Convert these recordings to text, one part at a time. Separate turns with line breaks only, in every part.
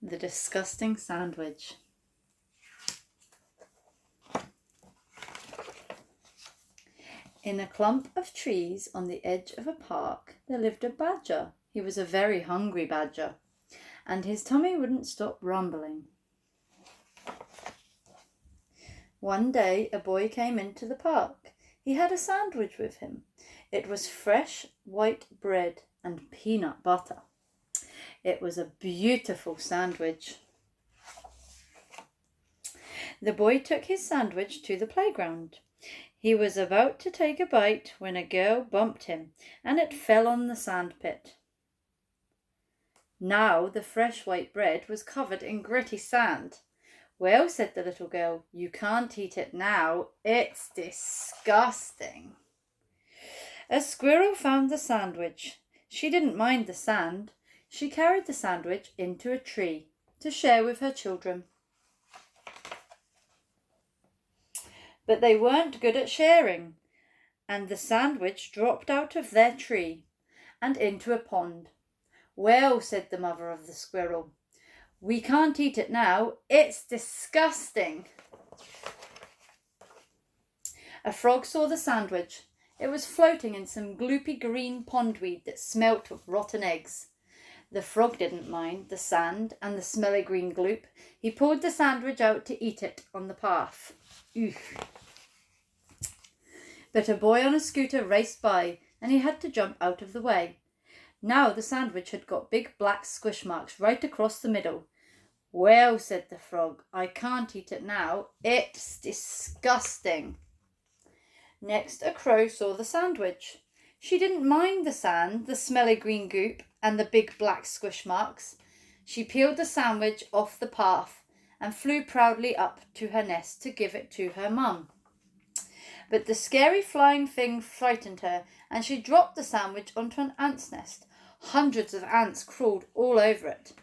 The disgusting sandwich. In a clump of trees on the edge of a park, there lived a badger. He was a very hungry badger, and his tummy wouldn't stop rumbling. One day, a boy came into the park. He had a sandwich with him. It was fresh white bread and peanut butter. It was a beautiful sandwich. The boy took his sandwich to the playground. He was about to take a bite when a girl bumped him, and it fell on the sandpit. Now the fresh white bread was covered in gritty sand. "Well," said the little girl, "you can't eat it now. It's disgusting." A squirrel found the sandwich. She didn't mind the sand. She carried the sandwich into a tree to share with her children. But they weren't good at sharing, and the sandwich dropped out of their tree and into a pond. "Well," said the mother of the squirrel, "we can't eat it now. It's disgusting." A frog saw the sandwich. It was floating in some gloopy green pondweed that smelt of rotten eggs. The frog didn't mind the sand and the smelly green gloop. He pulled the sandwich out to eat it on the path. Oof. But a boy on a scooter raced by, and he had to jump out of the way. Now the sandwich had got big black squish marks right across the middle. "Well," said the frog, "I can't eat it now. It's disgusting." Next a crow saw the sandwich. She didn't mind the sand, the smelly green goop, and the big black squish marks. She peeled the sandwich off the path and flew proudly up to her nest to give it to her mum. But the scary flying thing frightened her, and she dropped the sandwich onto an ant's nest. Hundreds of ants crawled all over it.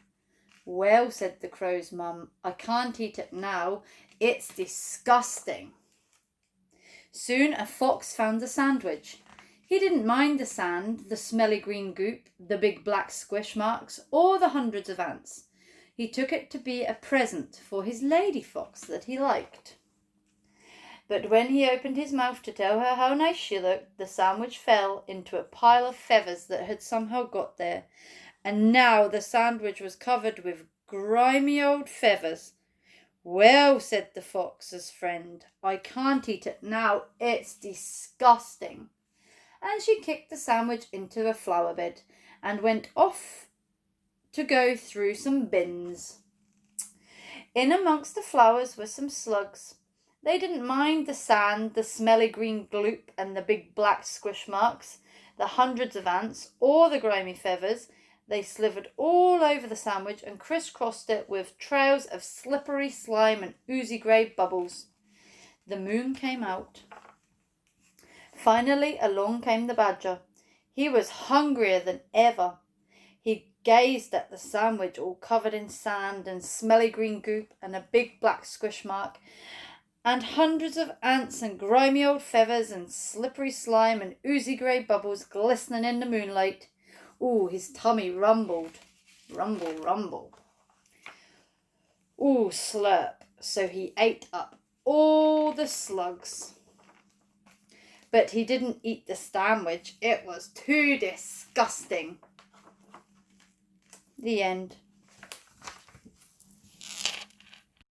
"Well," said the crow's mum, "I can't eat it now. It's disgusting." Soon a fox found the sandwich. He didn't mind the sand, the smelly green goop, the big black squish marks, or the hundreds of ants. He took it to be a present for his lady fox that he liked. But when he opened his mouth to tell her how nice she looked, the sandwich fell into a pile of feathers that had somehow got there, and now the sandwich was covered with grimy old feathers. "Well," said the fox's friend, "I can't eat it now. It's disgusting." And she kicked the sandwich into a flower bed and went off to go through some bins. In amongst the flowers were some slugs. They didn't mind the sand, the smelly green gloop, and the big black squish marks, the hundreds of ants, or the grimy feathers. They slithered all over the sandwich and crisscrossed it with trails of slippery slime and oozy grey bubbles. The moon came out. Finally along came the badger. He was hungrier than ever. He gazed at the sandwich all covered in sand and smelly green goop and a big black squish mark, and hundreds of ants and grimy old feathers and slippery slime and oozy grey bubbles glistening in the moonlight. Ooh, his tummy rumbled. Rumble, rumble. Ooh, slurp. So he ate up all the slugs. But he didn't eat the sandwich. It was too disgusting. The end.